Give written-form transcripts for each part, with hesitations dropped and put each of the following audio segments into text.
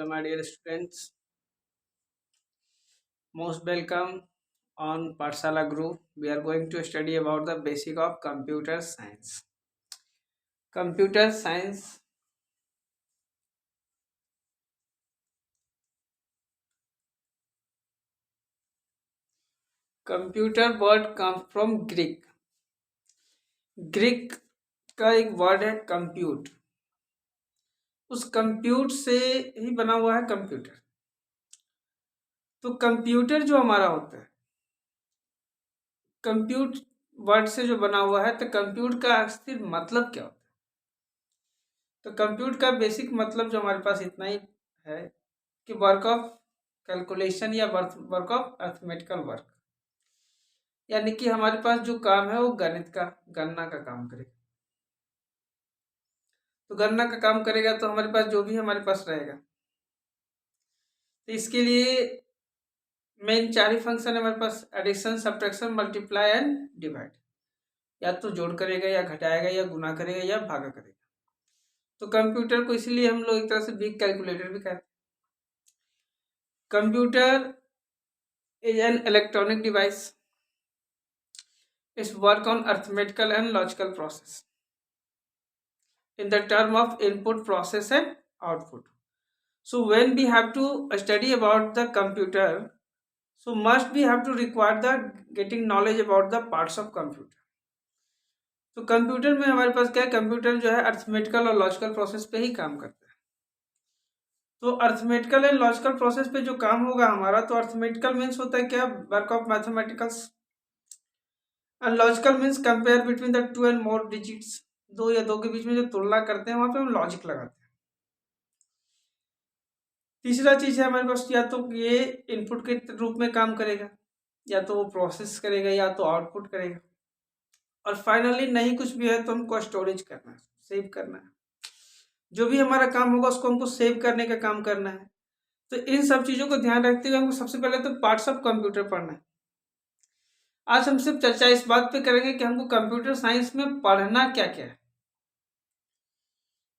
Hello, my dear students. Most welcome on Pathshala Group. We are going to study about the basic of computer science. Computer science. Computer word comes from Greek. Greek का एक word है compute. उस compute से ही बना हुआ है computer. तो computer जो हमारा होता है, कंप्यूट वर्ड से जो बना हुआ है, तो कंप्यूट का आखिर मतलब क्या होता है? तो कंप्यूट का बेसिक मतलब जो हमारे पास इतना ही है कि वर्क ऑफ कैलकुलेशन या वर्क ऑफ अर्थमेटिकल वर्क, यानी कि हमारे पास जो काम है वो गणित का, गणना का काम करेगा. तो गणना का काम करेगा तो हमारे पास जो भी हमारे पास रहेगा, तो इसके लिए मेन 4 ही फंक्शन है हमारे पास: addition, subtraction, multiply and divide. या तो जोड़ करेगा, या घटाएगा, या गुना करेगा, या भागा करेगा. तो कंप्यूटर को इसलिए हम लोग एक तरह से बिग कैलकुलेटर भी कहते हैं. Computer is an electronic device. It's work on arithmetical and logical process in the term of input, process and output. So when we have to study about the computer, so must we have to require the getting knowledge about the parts of computer. तो computer में हमारे पास क्या है, computer जो है arithmetical और logical process पे ही काम करता है. तो अर्थमेटिकल एंड लॉजिकल प्रोसेस पे जो काम होगा हमारा, तो अर्थमेटिकल मीन्स होता है क्या, work of mathematicals, and logical means compare between the 2 and more digits. 2 या 2 के बीच में जो तुलना करते हैं वहां पे हम लॉजिक लगाते हैं. तीसरा चीज है हमारे पास, या तो ये इनपुट के रूप में काम करेगा, या तो वो प्रोसेस करेगा, या तो आउटपुट करेगा. और फाइनली नहीं कुछ भी है तो हमको स्टोरेज करना है, सेव करना है. जो भी हमारा काम होगा उसको हमको सेव करने का काम करना है. तो इन सब चीजों को ध्यान रखते हुए हमको सबसे पहले तो पार्ट्स ऑफ कंप्यूटर पढ़ना है. आज हम सिर्फ चर्चा इस बात पे करेंगे कि हमको कंप्यूटर साइंस में पढ़ना क्या क्या है,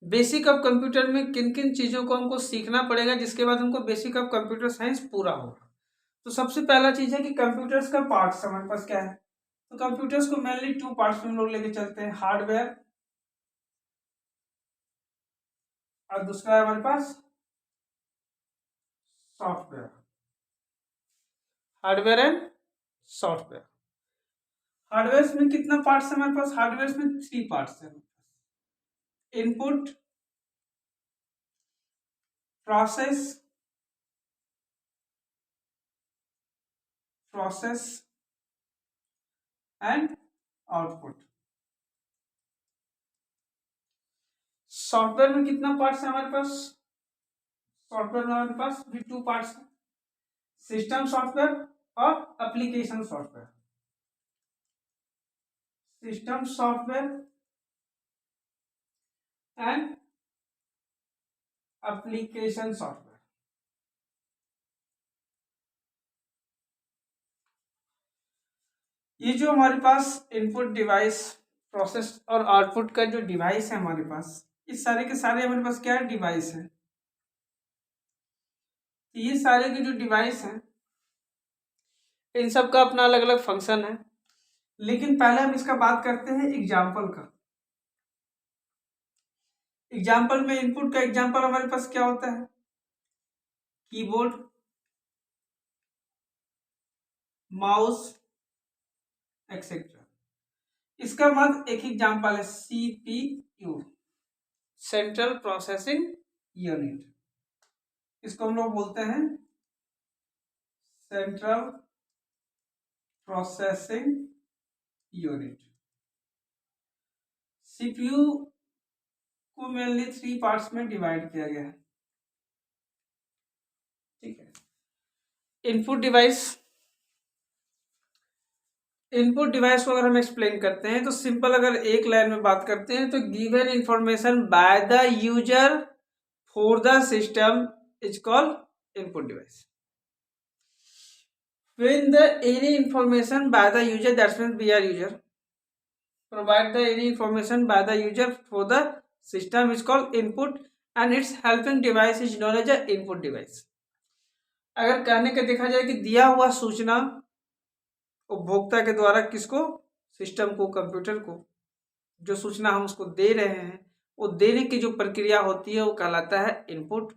बेसिक ऑफ कंप्यूटर में किन किन चीजों को हमको सीखना पड़ेगा, जिसके बाद हमको बेसिक ऑफ कंप्यूटर साइंस पूरा होगा. तो सबसे पहला चीज है कि कंप्यूटर्स का पार्ट्स हमारे पास क्या है. तो कंप्यूटर्स को मेनली 2 पार्ट्स में हम लोग लेके चलते हैं: हार्डवेयर, और दूसरा है हमारे पास software. Hardware and software. Hardware में कितना पार्ट्स है हमारे पास? हार्डवेयर में 3 पार्ट्स है. Input, process and output. Software में कितना पार्ट्स है हमारे पास? सॉफ्टवेयर में हमारे पास भी 2 पार्ट्स है: सिस्टम सॉफ्टवेयर और application software. System software and application software. ये जो हमारे पास इनपुट डिवाइस, प्रोसेस और आउटपुट का जो डिवाइस है हमारे पास, इस सारे के सारे हमारे पास क्या है, डिवाइस है. ये सारे के जो डिवाइस हैं इन सब का अपना अलग अलग फंक्शन है. लेकिन पहले हम इसका बात करते हैं एग्जाम्पल का. एग्जाम्पल में इनपुट का एग्जाम्पल हमारे पास क्या होता है? Keyboard, mouse etcetera. इसका बाद एक एग्जाम्पल है सीपीयू, सेंट्रल प्रोसेसिंग यूनिट. इसको हम लोग बोलते हैं सेंट्रल प्रोसेसिंग यूनिट. सीपीयू को मेनली 3 पार्ट्स में डिवाइड किया गया है. ठीक है. Input device. इनपुट डिवाइस को अगर हम एक्सप्लेन करते हैं तो सिंपल, अगर एक लाइन में बात करते हैं तो given information by the user for the system is called input device. when the any information by the user, that means we are user, provide the any information by the user for the system is called input, and its helping device is known as a input device. अगर कहने का देखा जाए कि दिया हुआ सूचना उपभोक्ता के द्वारा किसको, सिस्टम को, कंप्यूटर को, जो सूचना हम उसको दे रहे हैं, वो देने की जो प्रक्रिया होती है वो कहलाता है इनपुट,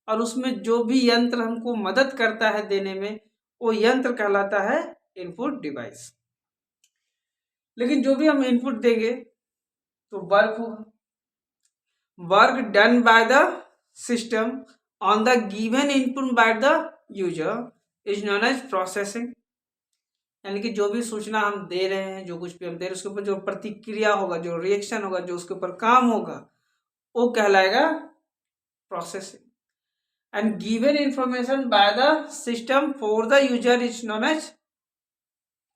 और उसमें जो भी यंत्र हमको मदद करता है देने में, वो यंत्र कहलाता है इनपुट डिवाइस। लेकिन जो भी हम इनपुट देंगे तो वर्क होगा, work done by the system on the given input by the user is known as processing. यानी कि जो भी सूचना हम दे रहे हैं, जो कुछ भी हम दे रहे हैं, उसके ऊपर जो प्रतिक्रिया होगा, जो रिएक्शन होगा, जो उसके ऊपर काम होगा, वो कहलाएगा processing. And given information by the system for the user is known as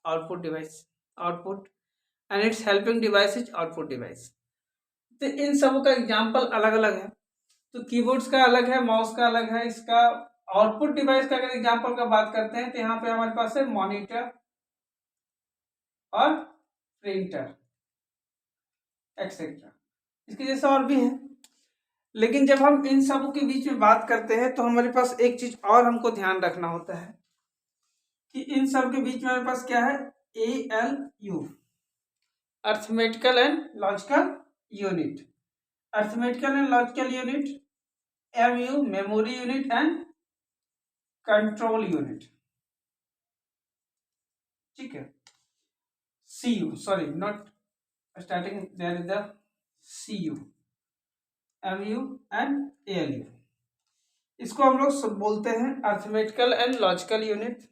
output device, output, and it's helping device is output device. तो इन सब का एग्जाम्पल अलग अलग है। तो कीबोर्ड्स का अलग है, माउस का अलग है। इसका आउटपुट डिवाइस का अगर एग्जाम्पल का बात करते हैं तो यहाँ पे हमारे पास है मॉनिटर और प्रिंटर एक्सेट्रा, इसके जैसा और भी है। लेकिन जब हम इन सब के बीच में बात करते हैं तो हमारे पास एक चीज और हमको ध्यान रखना होता है कि इन सब के बीच में हमारे पास क्या है, ALU, arithmetical and logical unit, arithmetical and logical unit, MU, memory unit and control unit. ठीक है, CU, sorry not starting, there is the CU, MU and ALU। इसको हम लोग सब बोलते हैं arithmetical and logical unit,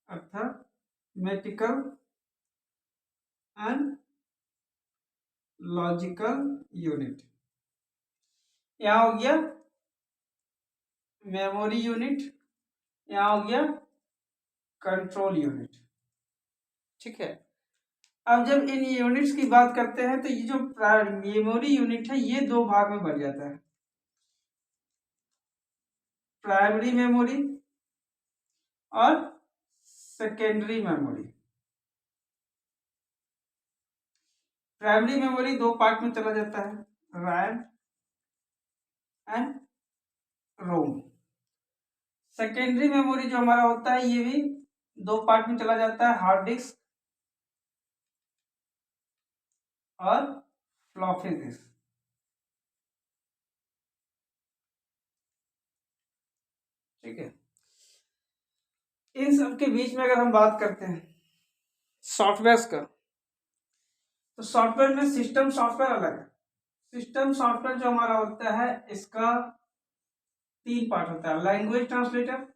arithmetical and logical unit. यहाँ हो गया मेमोरी यूनिट, यहाँ हो गया कंट्रोल यूनिट। ठीक है, अब जब इन यूनिट्स की बात करते हैं तो ये जो मेमोरी यूनिट है ये दो भाग में बढ़ जाता है, प्राइमरी मेमोरी और सेकेंडरी मेमोरी। प्राइमरी मेमोरी दो पार्ट में चला जाता है, RAM and ROM. Secondary memory जो हमारा होता है ये भी दो पार्ट में चला जाता है, हार्ड डिस्क और फ्लॉपी डिस्क। ठीक है, इन सब के बीच में अगर हम बात करते हैं सॉफ्टवेयर का, तो सॉफ्टवेयर में सिस्टम सॉफ्टवेयर अलग है। सिस्टम सॉफ्टवेयर जो हमारा होता है इसका तीन पार्ट होता है, language translator,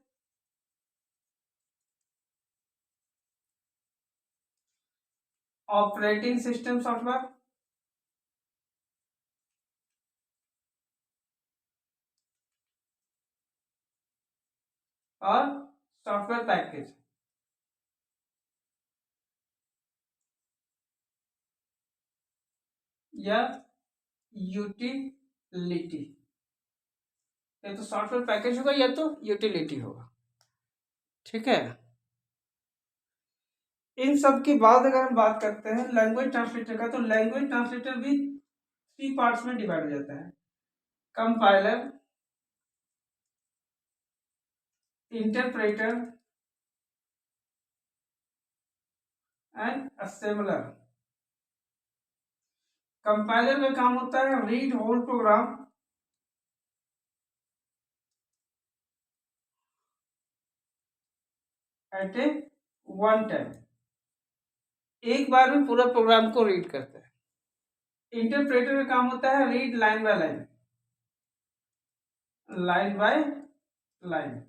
operating system software और सॉफ्टवेयर पैकेज। या यूटिलिटी, या तो सॉफ्टवेयर पैकेज होगा या तो यूटिलिटी होगा। ठीक है, इन सब की बात अगर हम बात करते हैं लैंग्वेज ट्रांसलेटर का, तो लैंग्वेज ट्रांसलेटर भी थ्री पार्ट्स में डिवाइड हो जाता है, compiler, interpreter and assembler. Compiler का काम होता है रीड होल प्रोग्राम एट ए वन टाइम, एक बार में पूरा प्रोग्राम को रीड करता है। इंटरप्रेटर का काम होता है read line by line, line by line.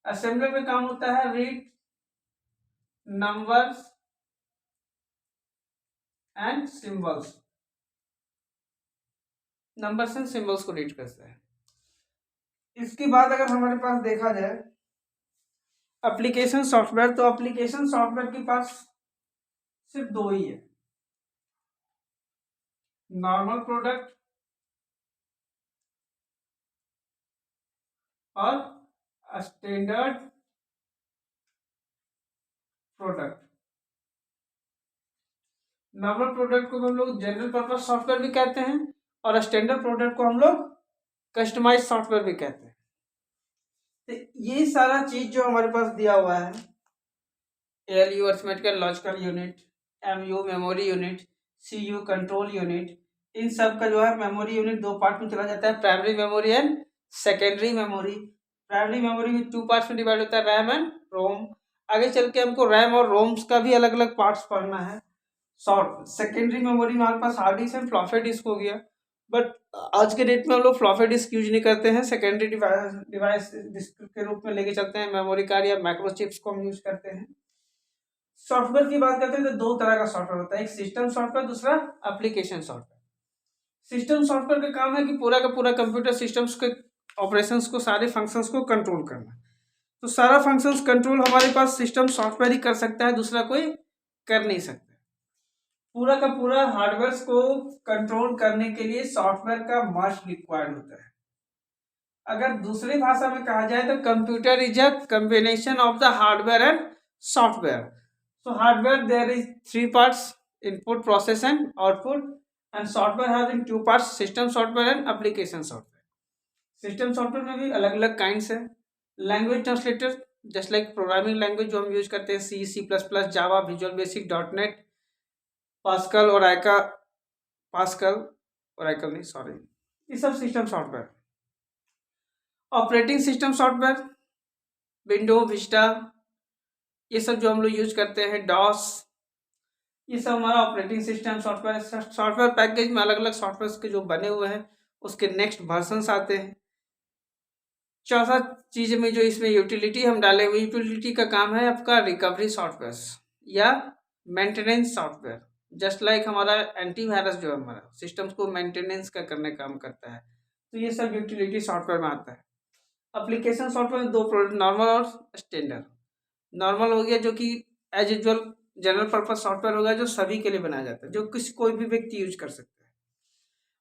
Assembler का काम होता है read numbers and symbols, numbers and symbols को रीड करता है। इसके बाद अगर हमारे पास देखा जाए एप्लीकेशन सॉफ्टवेयर, तो एप्लीकेशन सॉफ्टवेयर के पास सिर्फ दो ही है, नॉर्मल प्रोडक्ट और स्टैंडर्ड प्रोडक्ट। नॉर्मल प्रोडक्ट को हम लोग जनरल पर्पस सॉफ्टवेयर भी कहते हैं और स्टैंडर्ड प्रोडक्ट को हम लोग कस्टमाइज सॉफ्टवेयर भी कहते हैं। तो ये सारा चीज जो हमारे पास दिया हुआ है, ALU arithmetical logical unit, MU memory unit, CU control unit, इन सब का जो है मेमोरी यूनिट दो पार्ट में चला जाता है, primary memory and secondary memory. Primary memory में टू पार्ट्स में डिवाइड होता है, रैम एंड रोम। आगे चल के हमको रैम और रोम्स का भी अलग अलग पार्ट्स पढ़ना है। शॉर्ट सेकेंडरी मेमोरी में हमारे पास hard disk and floppy disk हो गया, बट आज के डेट में हम लोग फ्लॉपी डिस्क यूज नहीं करते हैं, सेकेंडरी डिवाइस डिस्क के रूप में लेके चलते हैं, मेमोरी कार्ड या माइक्रो चिप्स को हम यूज करते हैं। सॉफ्टवेयर की बात करते हैं तो दो तरह का सॉफ्टवेयर होता है, एक सिस्टम सॉफ्टवेयर, दूसरा एप्लीकेशन सॉफ्टवेयर। सिस्टम सॉफ्टवेयर का काम है कि पूरा का पूरा कंप्यूटर सिस्टम्स के ऑपरेशंस को, सारे फंक्शंस को कंट्रोल करना। तो सारा फंक्शंस कंट्रोल हमारे पास सिस्टम सॉफ्टवेयर ही कर सकता है, दूसरा कोई कर नहीं सकता। पूरा का पूरा हार्डवेयर को कंट्रोल करने के लिए सॉफ्टवेयर का मस्ट रिक्वायर्ड होता है। अगर दूसरी भाषा में कहा जाए तो computer is a combination of the hardware and software. So hardware there is three parts: input, process and output. And software having two parts: system software and application software. System software में भी अलग अलग kinds है। Language translator just like programming language जो हम use करते हैं, C, C++, Java, Visual Basic, .NET, Pascal, Oracle नहीं सॉरी, ये सब system software. Operating system software window, Vista, ये सब जो हम लोग यूज करते हैं, डॉस, ये सब हमारा operating system software. Software package में अलग अलग सॉफ्टवेयर के जो बने हुए हैं उसके नेक्स्ट वर्जन्स आते हैं। चौथा चीज में जो इसमें यूटिलिटी हम डाले हुए, यूटिलिटी का काम है आपका रिकवरी सॉफ्टवेयर या मेंटेनेंस सॉफ्टवेयर। जस्ट लाइक हमारा एंटीवायरस जो हमारा सिस्टम्स को मेंटेनेंस का करने काम करता है, तो ये सब यूटिलिटी सॉफ्टवेयर में आता है। एप्लीकेशन सॉफ्टवेयर में दो प्रोडक्ट, नॉर्मल और स्टैंडर्ड। नॉर्मल हो गया जो कि as usual general purpose software होगा जो सभी के लिए बनाया जाता है, जो किसी कोई भी व्यक्ति यूज कर सकता है।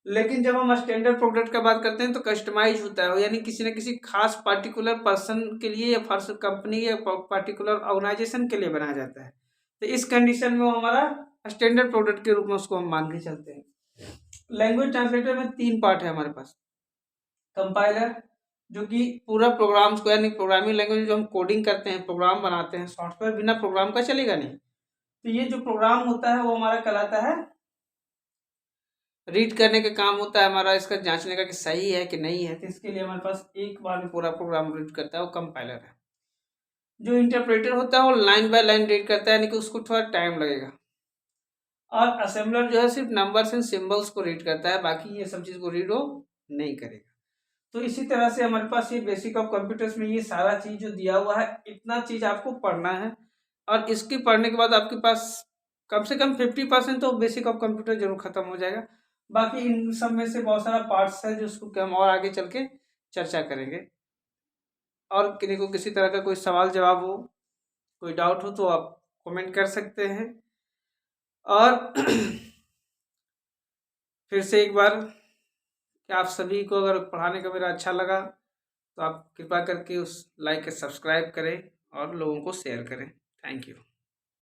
लेकिन जब हम स्टैंडर्ड प्रोडक्ट का बात करते हैं तो कस्टमाइज होता है, यानी किसी न किसी खास पर्टिकुलर पर्सन के लिए या फर्स्ट कंपनी या पर्टिकुलर ऑर्गेनाइजेशन के लिए बनाया जाता है। तो इस कंडीशन में वो हमारा स्टैंडर्ड प्रोडक्ट के रूप में उसको हम मान के चलते हैं। लैंग्वेज ट्रांसलेटर में तीन पार्ट है हमारे पास। कंपाइलर जो कि पूरा प्रोग्राम्स को, यानी प्रोग्रामिंग लैंग्वेज जो हम कोडिंग करते हैं, प्रोग्राम बनाते हैं, सॉफ्टवेयर बिना प्रोग्राम का चलेगा नहीं। तो ये जो प्रोग्राम होता है वो हमारा कहलाता है, रीड करने का काम होता है हमारा, इसका जांचने का कि सही है कि नहीं है। तो इसके लिए हमारे पास एक बार में पूरा प्रोग्राम रीड करता है, वो कंपाइलर है। जो इंटरप्रेटर होता है वो लाइन बाय लाइन रीड करता है, यानी कि उसको थोड़ा टाइम लगेगा। और असेंबलर जो है सिर्फ नंबर्स एंड सिंबल्स को रीड करता है, बाकी ये सब चीज़ को रीड वो नहीं करेगा। तो इसी तरह से हमारे पास ये बेसिक ऑफ कंप्यूटर्स में ये सारा चीज जो दिया हुआ है, इतना चीज आपको पढ़ना है। और इसके पढ़ने के बाद आपके पास कम से कम 50% तो बेसिक ऑफ कंप्यूटर जरूर खत्म हो जाएगा। बाकी इन सब में से बहुत सारा पार्ट्स है जिसको हम और आगे चल के चर्चा करेंगे। और किसी को किसी तरह का कोई सवाल जवाब हो, कोई डाउट हो तो आप कमेंट कर सकते हैं। और फिर से एक बार कि आप सभी को अगर पढ़ाने का मेरा अच्छा लगा तो आप कृपा करके उस लाइक सब्सक्राइब करें और लोगों को शेयर करें। Thank you.